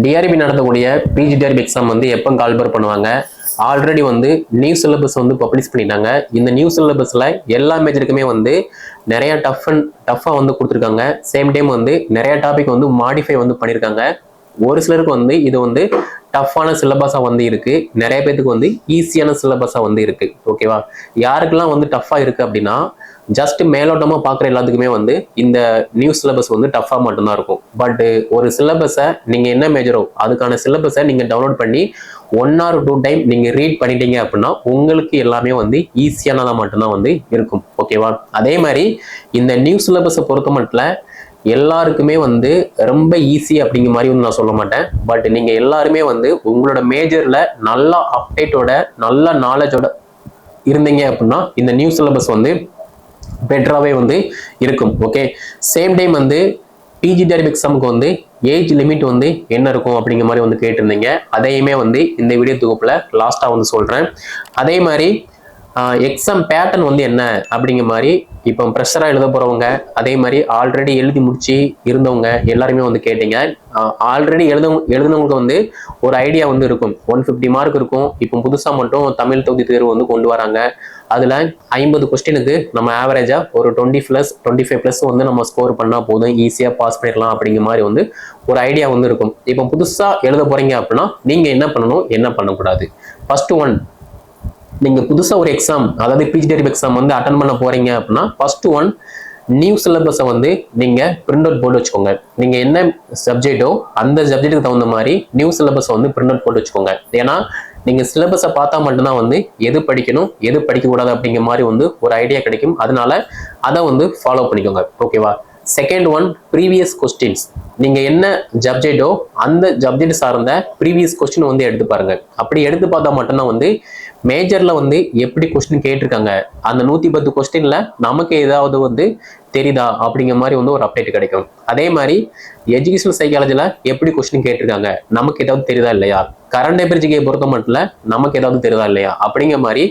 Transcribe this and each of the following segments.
TRP நடத்தக்கூடிய PG TRP exam வந்து எப்போ கால்பர் பண்ணுவாங்க? ஆல்ரெடி வந்து நியூ சிலபஸ் வந்து பப்ளிஷ் பண்ணிட்டாங்க. இந்த நியூ சிலபஸ்ல எல்லா மேஜருக்குமே வந்து நிறைய டஃபா வந்து கொடுத்துருக்காங்க. சேம் டைம் வந்து நிறைய டாபிக் வந்து மாடிஃபை வந்து பண்ணியிருக்காங்க. ஒரு சிலருக்கு வந்து இது வந்து டஃப்பான சிலபஸா வந்து இருக்கு, நிறைய பேருக்கு வந்து ஈஸியான சிலபஸா வந்து இருக்கு. ஓகேவா? யாருக்கெல்லாம் வந்து டஃப்பா இருக்கு அப்படின்னா, ஜஸ்ட் மேலோட்டமா பாக்குற எல்லாத்துக்குமே வந்து இந்த நியூ சிலபஸ் வந்து டஃப்பா மட்டும்தான் இருக்கும். பட் ஒரு சிலபஸை நீங்க என்ன மேஜரோ அதுக்கான சிலபஸை நீங்க டவுன்லோட் பண்ணி 1 or 2 டைம் நீங்க ரீட் பண்ணிட்டீங்க அப்படின்னா உங்களுக்கு எல்லாமே வந்து ஈஸியானதா மட்டும்தான் வந்து இருக்கும். ஓகேவா? அதே மாதிரி இந்த நியூ சிலபஸை பொறுத்த மட்டும் எல்லாருக்குமே வந்து ரொம்ப ஈஸி அப்படிங்கிற மாதிரி வந்து நான் சொல்ல மாட்டேன். பட் நீங்க எல்லாருமே வந்து உங்களோட மேஜர்ல நல்ல அப்டேட்டோட நல்ல நாலேஜோட இருந்தீங்க அப்படின்னா இந்த நியூ சிலபஸ் வந்து பெட்டராகவே வந்து இருக்கும். ஓகே, சேம் டைம் வந்து பிஜி டிஆர்பி எக்ஸாமுக்கு வந்து ஏஜ் லிமிட் வந்து என்ன இருக்கும் அப்படிங்கிற மாதிரி வந்து கேட்டிருந்தீங்க. அதையுமே வந்து இந்த வீடியோ தொகுப்புல லாஸ்டா வந்து சொல்றேன். அதே மாதிரி எக்ஸாம் பேட்டர்ன் வந்து என்ன அப்படிங்கிற மாதிரி இப்போ ப்ரெஷராக எழுத போறவங்க, அதே மாதிரி ஆல்ரெடி எழுதி முடிச்சு இருந்தவங்க எல்லாருமே வந்து கேட்டீங்க. ஆல்ரெடி எழுதுனவங்களுக்கு வந்து ஒரு ஐடியா வந்து இருக்கும். 150 மார்க் இருக்கும். இப்போ புதுசாக மட்டும் தமிழ் தொகுதி தேர்வு வந்து கொண்டு வராங்க. அதில் 50 கொஸ்டினுக்கு நம்ம ஆவரேஜா ஒரு 25+ வந்து நம்ம ஸ்கோர் பண்ணா போதும், ஈஸியாக பாஸ் பண்ணிடலாம் அப்படிங்கிற மாதிரி வந்து ஒரு ஐடியா வந்து இருக்கும். இப்போ புதுசாக எழுத போறீங்க அப்படின்னா நீங்க என்ன பண்ணணும், என்ன பண்ணக்கூடாது? ஃபர்ஸ்ட் ஒன், நீங்க புதுசா ஒரு எக்ஸாம், அதாவது பிஜி டிஆர்பி எக்ஸாம் வந்து அட்டன் பண்ண போறீங்க அப்படின்னா ஃபர்ஸ்ட் ஒன், நியூ சிலபஸை வந்து நீங்க பிரிண்ட் அவுட் போட்டு வச்சுக்கோங்க. நீங்க என்ன சப்ஜெக்டோ அந்த சப்ஜெக்ட்டுக்கு தகுந்த மாதிரி நியூ சிலபஸை வந்து பிரிண்ட் அவுட் போட்டு வச்சுக்கோங்க. ஏன்னா நீங்க சிலபஸை பார்த்தா மட்டும்தான் வந்து எது படிக்கணும் எது படிக்கக்கூடாது அப்படிங்கிற மாதிரி வந்து ஒரு ஐடியா கிடைக்கும். அதனால அதை வந்து ஃபாலோ பண்ணிக்கோங்க. ஓகேவா? Second one, previous questions. நீங்க என்ன சப்ஜெக்டோ அந்த சப்ஜெக்ட் சார்ந்த ப்ரீவியஸ் கொஸ்டின் வந்து எடுத்து பாருங்க. அப்படி எடுத்து பார்த்தா மட்டும்தான் வந்து மேஜர்ல வந்து எப்படி கொஸ்டின் கேட்டிருக்காங்க, அந்த 110 கொஸ்டின்ல நமக்கு ஏதாவது வந்து தெரியுதா அப்படிங்கிற மாதிரி வந்து ஒரு அப்டேட் கிடைக்கும். அதே மாதிரி எஜுகேஷனல் சைக்காலஜில எப்படி கொஸ்டின் கேட்டிருக்காங்க, நமக்கு ஏதாவது தெரியுதா இல்லையா, கரண்ட் அஃபேர்ஸ் பொறுத்த மட்டும் நமக்கு ஏதாவது தெரியுதா இல்லையா அப்படிங்கிற மாதிரி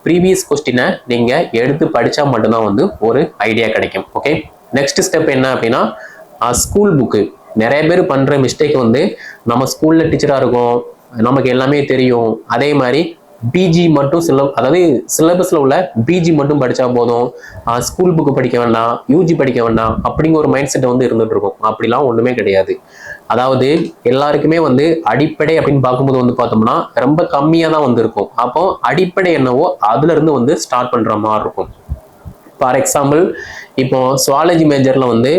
ப்ரீவியஸ் கொஸ்டினை நீங்க எடுத்து படிச்சா மட்டும்தான் வந்து ஒரு ஐடியா கிடைக்கும். ஓகே, நெக்ஸ்ட் ஸ்டெப் என்ன அப்படின்னா ஸ்கூல் புக்கு. நிறைய பேர் பண்ற மிஸ்டேக் வந்து நம்ம ஸ்கூல்ல டீச்சரா இருக்கும், நமக்கு எல்லாமே தெரியும், அதே மாதிரி பிஜி மட்டும் அதாவது சிலபஸ்ல உள்ள பிஜி மட்டும் படிச்சா போதும், ஸ்கூல் புக்கு படிக்க வேண்டாம், யூஜி படிக்க வேண்டாம் அப்படிங்கிற ஒரு மைண்ட் செட் வந்து இருந்துட்டு இருக்கும். அப்படிலாம் ஒண்ணுமே கிடையாது. அதாவது எல்லாருக்குமே வந்து அடிப்படை அப்படின்னு பார்க்கும்போது வந்து பார்த்தோம்னா ரொம்ப கம்மியா தான் வந்து இருக்கும். அப்போ அடிப்படை என்னவோ அதுல இருந்து வந்து ஸ்டார்ட் பண்ற மாதிரி இருக்கும். ஃபார் எக்ஸாம்பிள், இப்போ சுவாலஜி மேஜர்ல வந்து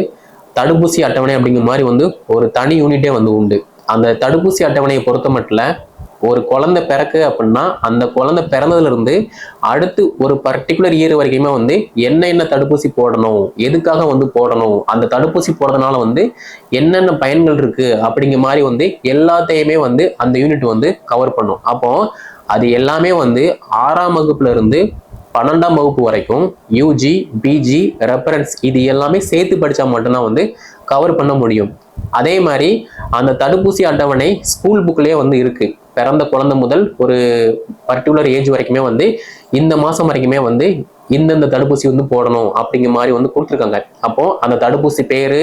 தடுப்பூசி அட்டவணை அப்படிங்கிற மாதிரி வந்து ஒரு தனி யூனிட்டே வந்து உண்டு. அந்த தடுப்பூசி அட்டவணையை பொறுத்த மட்டும் ஒரு குழந்தை பிறக்கு அப்படின்னா அந்த குழந்தை பிறந்ததுல இருந்து அடுத்து ஒரு பர்டிகுலர் இயர் வரைக்குமே வந்து என்ன தடுப்பூசி போடணும், எதுக்காக வந்து போடணும், அந்த தடுப்பூசி போடுறதுனால வந்து என்னென்ன பயன்கள் இருக்கு அப்படிங்கிற மாதிரி வந்து எல்லாத்தையுமே வந்து அந்த யூனிட் வந்து கவர் பண்ணும். அப்போ அது எல்லாமே வந்து 6ஆம் வகுப்புல இருந்து 12ஆம் வகுப்பு வரைக்கும் யூஜி, பிஜி, ரெஃபரன்ஸ் இது எல்லாமே சேர்த்து படிச்சா மட்டும்தான் வந்து கவர் பண்ண முடியும். அதே மாதிரி அந்த தடுப்பூசி அட்டவணை ஸ்கூல் புக்லயே வந்து இருக்கு. பிறந்த குழந்தை முதல் ஒரு பர்டிகுலர் ஏஜ் வரைக்குமே வந்து இந்த மாசம் வரைக்குமே வந்து இந்தந்த தடுப்பூசி வந்து போடணும் அப்படிங்கிற மாதிரி வந்து கொடுத்துருக்காங்க. அப்போ அந்த தடுப்பூசி பேரு,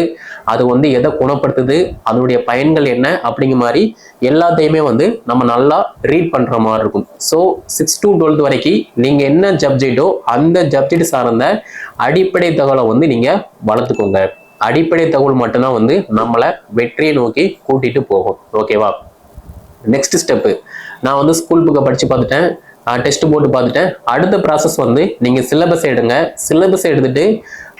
அது வந்து எதை குணப்படுத்துது, அதனுடைய பயன்கள் என்ன அப்படிங்கிற மாதிரி எல்லாத்தையுமே வந்து நம்ம நல்லா ரீட் பண்ற மாதிரி இருக்கும். ஸோ 6 to 12 வரைக்கும் நீங்க என்ன சப்ஜெக்டோ அந்த சப்ஜெக்ட் சார்ந்த அடிப்படை தகவலை வந்து நீங்க வளர்த்துக்கோங்க. அடிப்படை தகவல் மட்டும்தான் வந்து நம்மளை வெற்றியை நோக்கி கூட்டிட்டு போகும். ஓகேவா? நெக்ஸ்ட் ஸ்டெப்பு, நான் வந்து ஸ்கூல் புக்கை படிச்சு பார்த்துட்டேன், டெஸ்ட் போட்டு பார்த்துட்டேன். அடுத்த ப்ராசஸ் வந்து நீங்க சிலபஸ் எடுங்க. சிலபஸ் எடுத்துட்டு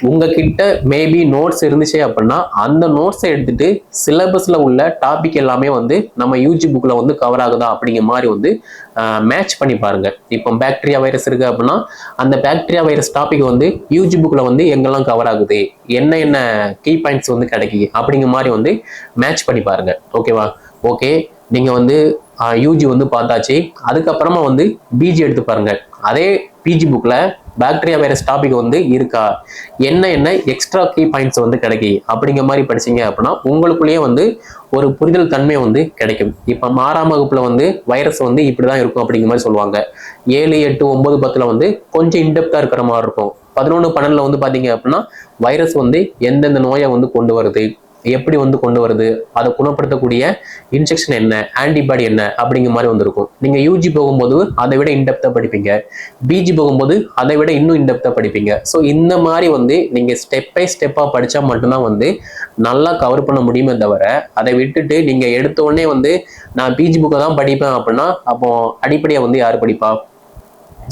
உங்ககிட்ட மேபி நோட்ஸ் இருந்துச்சு அப்படின்னா அந்த நோட்ஸை எடுத்துட்டு சிலபஸ்ல உள்ள டாபிக் எல்லாமே வந்து நம்ம யூஜி புக்ல வந்து கவர் ஆகுதா அப்படிங்கிற மாதிரி வந்து மேட்ச் பண்ணி பாருங்க. இப்போ பாக்டீரியா வைரஸ் இருக்கு அப்படின்னா அந்த பாக்டீரியா வைரஸ் டாபிக் வந்து யூஜி புக்ல வந்து எங்கெல்லாம் கவர் ஆகுது, என்ன கீ பாயிண்ட்ஸ் வந்து கிடைக்குது அப்படிங்கிற மாதிரி வந்து மேட்ச் பண்ணி பாருங்க. ஓகேவா? ஓகே, நீங்க வந்து யூஜி வந்து பார்த்தாச்சு. அதுக்கப்புறமா வந்து பிஜி எடுத்து பாருங்க. அதே பிஜி புக்ல பாக்டீரியா வைரஸ் டாபிக் வந்து இருக்கா, என்ன எக்ஸ்ட்ரா கீ பாயிண்ட்ஸ் வந்து கிடைக்கும் அப்படிங்கிற மாதிரி படிச்சீங்க அப்படின்னா உங்களுக்குள்ளேயே வந்து ஒரு புரிதல் தன்மை வந்து கிடைக்கும். இப்போ 6ஆம் வகுப்புல வந்து வைரஸ் வந்து இப்படிதான் இருக்கும் அப்படிங்கிற மாதிரி சொல்லுவாங்க. 7, 8, 9, 10 வந்து கொஞ்சம் இன்டெப்தா இருக்கிற மாதிரி இருக்கும். 11, 12 வந்து பாத்தீங்க அப்படின்னா வைரஸ் வந்து எந்தெந்த நோயை வந்து கொண்டு வருது, எப்படி வந்து கொண்டு வருது, அதை குணப்படுத்தக்கூடிய இன்ஜெக்ஷன் என்ன, ஆன்டிபாடி என்ன அப்படிங்கிற மாதிரி வந்திருக்கும். நீங்க யூஜி போகும்போது அதை விட இன்டெப்தா படிப்பீங்க, பிஜி போகும்போது அதை விட இன்னும் இன்டெப்தா படிப்பீங்க. ஸோ இந்த மாதிரி வந்து நீங்க ஸ்டெப் பை ஸ்டெப்பா படிச்சா மட்டும்தான் வந்து நல்லா கவர் பண்ண முடியுமே தவிர, அதை விட்டுட்டு நீங்க எடுத்த உடனே வந்து நான் பிஜி புக்கை தான் படிப்பேன் அப்படின்னா அப்போ அடிப்படையா வந்து யார் படிப்பா?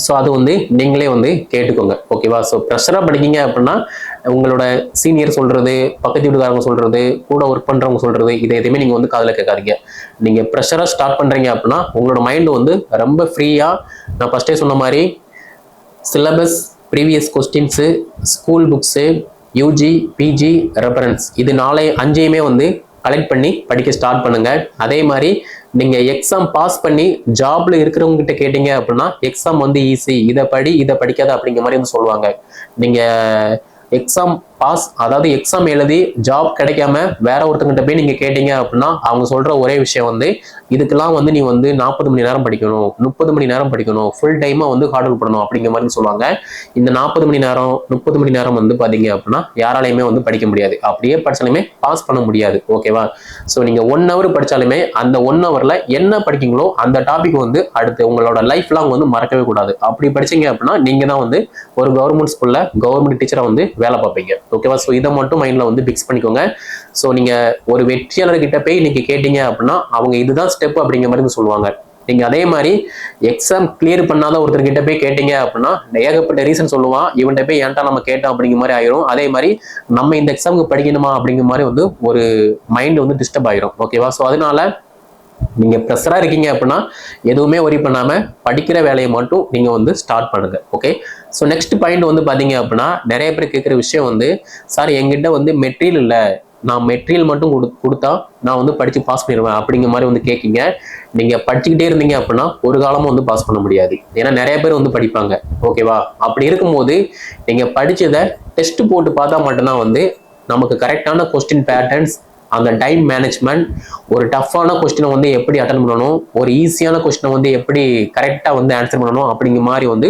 ஸோ அது வந்து நீங்களே வந்து கேட்டுக்கோங்க, ஓகேவா? ஸோ ப்ரெஷராக படிக்கீங்க அப்படின்னா உங்களோட சீனியர் சொல்றது, பக்கத்து வீட்டுக்காரங்க சொல்றது, கூட ஒர்க் பண்றவங்க சொல்றது, இதை எதுவுமே நீங்க வந்து காதுல கேட்காதீங்க. நீங்க ப்ரெஷரா ஸ்டார்ட் பண்றீங்க அப்படின்னா உங்களோட மைண்ட் வந்து ரொம்ப ஃப்ரீயா, நான் ஃபர்ஸ்டே சொன்ன மாதிரி syllabus, previous questions, school books, UG, PG, reference, இது 5 வந்து கலெக்ட் பண்ணி படிக்க ஸ்டார்ட் பண்ணுங்க. அதே மாதிரி நீங்க எக்ஸாம் பாஸ் பண்ணி ஜாப்ல இருக்கிறவங்க கிட்ட கேட்டீங்க அப்படின்னா எக்ஸாம் வந்து ஈஸி, இதை படி இதை படிக்காத அப்படிங்கிற மாதிரி வந்து சொல்லுவாங்க. நீங்க எக்ஸாம் பாஸ், அதாவது எக்ஸாம் எழுதி ஜாப் கிடைக்காம வேற ஒருத்தங்கிட்ட போய் நீங்க கேட்டீங்க அப்படின்னா அவங்க சொல்ற ஒரே விஷயம் வந்து இதுக்கெல்லாம் வந்து நீ வந்து 40 மணி நேரம் படிக்கணும், 30 மணி நேரம் படிக்கணும், ஃபுல் டைமா வந்து ஹார்ட் ஒர்க் பண்ணணும் அப்படிங்கிற மாதிரி சொல்லுவாங்க. இந்த 40 மணி நேரம் 30 மணி நேரம் வந்து பாத்தீங்க அப்படின்னா யாராலையுமே வந்து படிக்க முடியாது, அப்படியே படிச்சாலுமே பாஸ் பண்ண முடியாது, ஓகேவா? ஸோ நீங்க 1 hour படிச்சாலுமே அந்த 1 hourல என்ன படிக்கீங்களோ அந்த டாபிக் வந்து அடுத்து உங்களோட லைஃப் லாங் வந்து மறக்கவே கூடாது. அப்படி படிச்சீங்க அப்படின்னா நீங்க தான் வந்து ஒரு கவர்மெண்ட் ஸ்கூல்ல கவர்மெண்ட் டீச்சரா வந்து வேலை பார்ப்பீங்க, ஓகேவா? ஸோ இதை மட்டும் மைண்ட்ல வந்து பிக்ஸ் பண்ணிக்கோங்க. ஸோ நீங்க ஒரு வெற்றியாளர் கிட்ட போய் நீங்க கேட்டீங்க அப்படின்னா அவங்க இதுதான் ஸ்டெப் அப்படிங்கிற மாதிரி சொல்லுவாங்க. நீங்க அதே மாதிரி எக்ஸாம் கிளியர் பண்ணாத ஒருத்தர் கிட்ட போய் கேட்டீங்க அப்படின்னா ஏகப்பட்ட ரீசன் சொல்லுவான், இவன்கிட்ட போய் ஏன்டா நம்ம கேட்டோம் அப்படிங்கிற மாதிரி ஆயிரும். அதே மாதிரி நம்ம இந்த எக்ஸாமுக்கு படிக்கணுமா அப்படிங்கிற மாதிரி வந்து ஒரு மைண்ட் வந்து டிஸ்டர்ப் ஆயிரும், ஓகேவா? ஸோ அதனால நீங்க ப்ரெஷரா இருக்கீங்க அப்படின்னா எதுவுமே ஒரி பண்ணாம படிக்கிற வேலையை மட்டும் நீங்க வந்து ஸ்டார்ட் பண்ணுங்க, ஓகே? ஸோ நெக்ஸ்ட் பாயிண்ட் வந்து பாத்தீங்க அப்படின்னா நிறைய பேர் கேட்குற விஷயம் வந்து, சார் என்கிட்ட வந்து மெட்டீரியல் இல்லை, நான் மெட்டீரியல் மட்டும் கொடுத்தா நான் வந்து படிச்சு பாஸ் பண்ணிடுவேன் அப்படிங்கிற மாதிரி வந்து கேட்கீங்க. நீங்க படிச்சுக்கிட்டே இருந்தீங்க அப்படின்னா ஒரு காலமும் வந்து பாஸ் பண்ண முடியாது. ஏன்னா நிறைய பேர் வந்து படிப்பாங்க, ஓகேவா? அப்படி இருக்கும்போது நீங்க படிச்சதை டெஸ்ட் போட்டு பார்த்தா மட்டும்தான் வந்து நமக்கு கரெக்டான கொஸ்டின் பேட்டர்ன்ஸ், அந்த டைம் மேனேஜ்மெண்ட், ஒரு டஃப்பான கொஸ்டினை வந்து எப்படி அட்டன் பண்ணணும், ஒரு ஈஸியான கொஸ்டினை வந்து எப்படி கரெக்டாக வந்து ஆன்சர் பண்ணணும் அப்படிங்கிற மாதிரி வந்து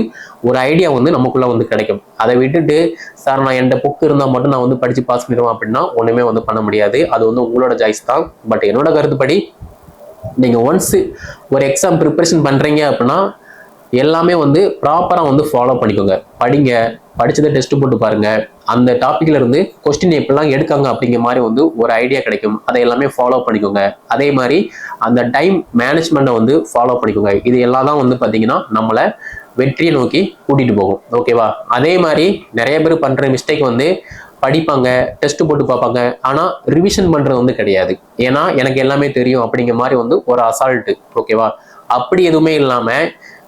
ஒரு ஐடியா வந்து நமக்குள்ள வந்து கிடைக்கும். அதை விட்டுட்டு சார் நான் என்கிட்ட புக் இருந்தால் மட்டும் நான் வந்து படித்து பாஸ் பண்ணிடுவேன் அப்படின்னா ஒன்றுமே வந்து பண்ண முடியாது. அது வந்து உங்களோட சாய்ஸ் தான். பட் என்னோட கருத்துப்படி நீங்கள் ஒன்ஸ் ஒரு எக்ஸாம் ப்ரிப்பரேஷன் பண்ணுறீங்க அப்படின்னா எல்லாமே வந்து ப்ராப்பராக வந்து ஃபாலோ பண்ணிக்கோங்க. படிங்க, படிச்சதை டெஸ்ட் போட்டு பாருங்க, அந்த டாபிக்ல இருந்து கொஸ்டின் எப்படிலாம் எடுக்காங்க அப்படிங்கிற மாதிரி வந்து ஒரு ஐடியா கிடைக்கும். அதை எல்லாமே ஃபாலோ பண்ணிக்கோங்க. அதே மாதிரி அந்த டைம் மேனேஜ்மெண்ட்டை வந்து ஃபாலோ பண்ணிக்கோங்க. இது எல்லாம் தான் வந்து பார்த்தீங்கன்னா நம்மளை வெற்றியை நோக்கி கூட்டிட்டு போகும், ஓகேவா? அதே மாதிரி நிறைய பேர் பண்ற மிஸ்டேக் வந்து படிப்பாங்க, டெஸ்ட் போட்டு பார்ப்பாங்க, ஆனா ரிவிஷன் பண்றது வந்து கிடையாது. ஏன்னா எனக்கு எல்லாமே தெரியும் அப்படிங்கிற மாதிரி வந்து ஒரு அசால்ட்டு, ஓகேவா? அப்படி எதுவுமே இல்லாம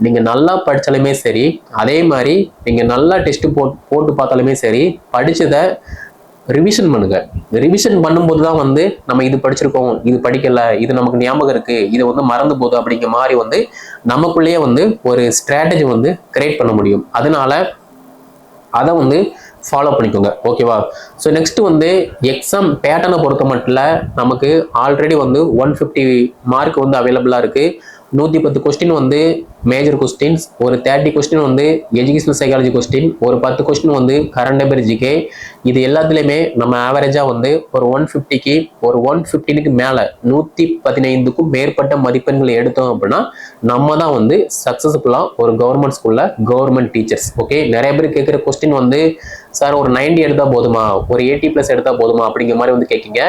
நீங்க நல்லா படிச்சாலுமே சரி, அதே மாதிரி நீங்க நல்லா டெஸ்ட் போட்டு பார்த்தாலுமே சரி, படிச்சதை ரிவிஷன் பண்ணுங்க. ரிவிஷன் பண்ணும்போது தான் வந்து நம்ம இது படிச்சிருக்கோம், இது படிக்கல, இது நமக்கு ஞாபகம் இருக்கு, இது வந்து மறந்து போகுது அப்படிங்கிற மாதிரி வந்து நமக்குள்ளேயே வந்து ஒரு ஸ்ட்ராட்டஜி வந்து கிரியேட் பண்ண முடியும். அதனால அதை வந்து ஃபாலோ பண்ணிக்கோங்க, ஓகேவா? ஸோ நெக்ஸ்ட் வந்து எக்ஸாம் பேட்டர்னை பொறுத்த மட்டும் நமக்கு ஆல்ரெடி வந்து 150 மார்க் வந்து அவைலபிளாக இருக்கு. 110 கொஸ்டின் வந்து மேஜர் கொஸ்டின்ஸ், ஒரு 30 கொஸ்டின் வந்து எஜுகேஷனல் சைக்காலஜி கொஸ்டின், ஒரு 10 கொஸ்டின் வந்து கரண்ட் அஃபேர் ஜிகே. இது எல்லாத்துலேயுமே நம்ம ஆவரேஜாக வந்து ஒரு 150க்கு ஒரு 115க்கு மேலே 115க்கும் மேற்பட்ட மதிப்பெண்களை எடுத்தோம் அப்படின்னா நம்ம தான் வந்து சக்ஸஸ்ஃபுல்லாக ஒரு கவர்மெண்ட் ஸ்கூலில் கவர்மெண்ட் டீச்சர்ஸ், ஓகே? நிறைய பேர் கேட்குற கொஸ்டின் வந்து சார் ஒரு 90 எடுத்தால் போதுமா, ஒரு 80+ எடுத்தால் போதுமா அப்படிங்கிற மாதிரி வந்து கேட்குங்க.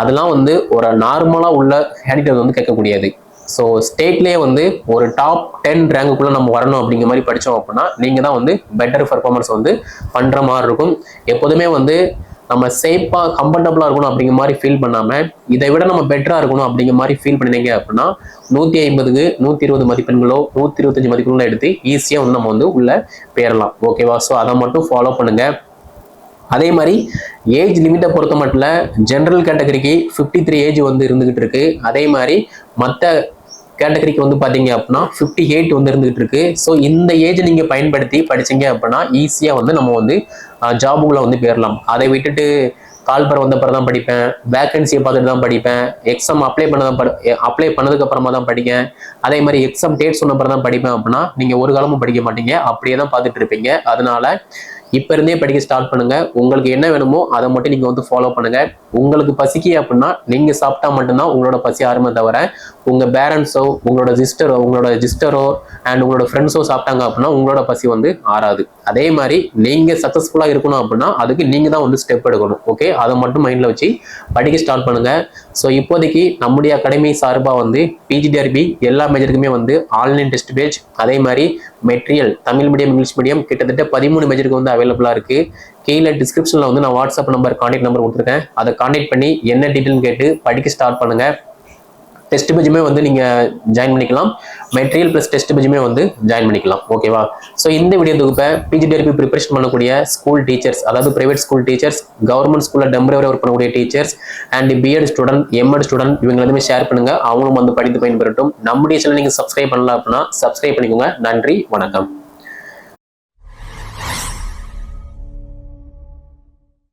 அதெல்லாம் வந்து ஒரு நார்மலாக உள்ள கேண்டிடேட் வந்து கேட்கக்கூடியது. ஸோ ஸ்டேட்லேயே வந்து ஒரு டாப் 10 ரேங்குக்குள்ளே நம்ம வரணும் அப்படிங்கிற மாதிரி படித்தோம் அப்படின்னா நீங்கள் தான் வந்து பெட்டர் பர்ஃபார்மன்ஸ் வந்து பண்ணுற மாதிரி இருக்கும். எப்போதுமே வந்து நம்ம சேஃபாக கம்ஃபர்டபுளாக இருக்கணும் அப்படிங்கிற மாதிரி ஃபீல் பண்ணாமல் இதை விட நம்ம பெட்டராக இருக்கணும் அப்படிங்கிற மாதிரி ஃபீல் பண்ணினீங்க அப்படின்னா 150க்கு 120 மதிப்பெண்களோ 125 மதிப்பெண்களோ எடுத்து ஈஸியாக வந்து நம்ம வந்து உள்ள போயிடலாம், ஓகேவா? ஸோ அதை மட்டும் ஃபாலோ பண்ணுங்க. அதே மாதிரி ஏஜ் லிமிட்டை பொறுத்த மட்டும் ஜென்ரல் கேட்டகரிக்கு 53 ஏஜ் வந்து இருந்துகிட்டு இருக்கு. அதே மாதிரி மற்ற கேட்டகரிக்கு வந்து பார்த்தீங்க அப்படின்னா 58 வந்து இருந்துகிட்டு இருக்கு. ஸோ இந்த ஏஜ் நீங்கள் பயன்படுத்தி படிச்சீங்க அப்படின்னா ஈஸியாக வந்து நம்ம வந்து ஜாபுக்குள்ள வந்து போயிடலாம். அதை விட்டுட்டு கால்பர் வந்த பிறகு தான் படிப்பேன், வேகன்சியை பார்த்துட்டு தான் படிப்பேன், எக்ஸாம் அப்ளை பண்ணதுக்கு அப்புறமா தான் படிப்பேன், அதே மாதிரி எக்ஸாம் டேட் சொன்ன பிறகு தான் படிப்பேன் அப்படின்னா நீங்கள் ஒரு காலமும் படிக்க மாட்டீங்க, அப்படியே தான் பார்த்துட்டு இருப்பீங்க. அதனால இப்போ இருந்தே படிக்க ஸ்டார்ட் பண்ணுங்க. உங்களுக்கு என்ன வேணுமோ அதை மட்டும் நீங்கள் வந்து ஃபாலோ பண்ணுங்க. உங்களுக்கு பசிக்கு அப்படின்னா நீங்க சாப்பிட்டா மட்டும்தான் உங்களோட பசி ஆறுமே தவிர உங்க பேரண்ட்ஸோ உங்களோட சிஸ்டரோ அண்ட் உங்களோட ஃப்ரெண்ட்ஸோ சாப்பிட்டாங்க அப்படின்னா உங்களோட பசி வந்து ஆறாது. அதே மாதிரி நீங்க சக்சஸ்ஃபுல்லா இருக்கணும் அப்படின்னா அதுக்கு நீங்க தான் வந்து ஸ்டெப் எடுக்கணும். ஓகே, அதை மட்டும் மைண்ட்ல வச்சு படிக்க ஸ்டார்ட் பண்ணுங்க. ஸோ இப்போதைக்கு நம்முடைய அகாடமி சார்பாக வந்து பிஜிடிஆர்பி எல்லா மேஜருக்குமே வந்து ஆன்லைன் டெஸ்ட் பேஜ், அதே மாதிரி material Tamil medium English medium கிட்டத்தட்ட 13 மேஜருக்கு வந்து அவைலபிளாக இருக்கு. கீழே டிஸ்கிரிப்ஷனில் வந்து நான் வாட்ஸ்அப் நம்பர் கான்டாக்ட் நம்பர் கொடுத்துருக்கேன். அதை கான்டாக்ட் பண்ணி என்ன டீட்டெயில்னு கேட்டு படிக்க ஸ்டார்ட் பண்ணுங்க. டெஸ்ட் பேஜுமே வந்து நீங்க ஜாயின் பண்ணிக்கலாம், மெட்டீரியல் பிளஸ் டெஸ்ட் பேஜுமே வந்து ஜாயின் பண்ணிக்கலாம். ஓகேவா? ஸோ இந்த வீடியோ தொகுப்பை பிஜிடிஆர்பி ப்ரிப்பரேஷன் பண்ணக்கூடிய ஸ்கூல் டீச்சர்ஸ், அதாவது பிரைவேட் ஸ்கூல் டீச்சர்ஸ், கவர்மெண்ட் ஸ்கூல்ல டெம்பரவரி ஒர்க் பண்ணக்கூடிய teachers and BEd student, MEd student இவங்க எல்லாமே ஷேர் பண்ணுங்க. அவங்களும் வந்து படித்து பயன்பெறட்டும். நம்முடைய சேனல் நீங்க சப்ஸ்கிரைப் பண்ணல அப்படின்னா சப்ஸ்கிரைப் பண்ணிக்கோங்க. நன்றி, வணக்கம்.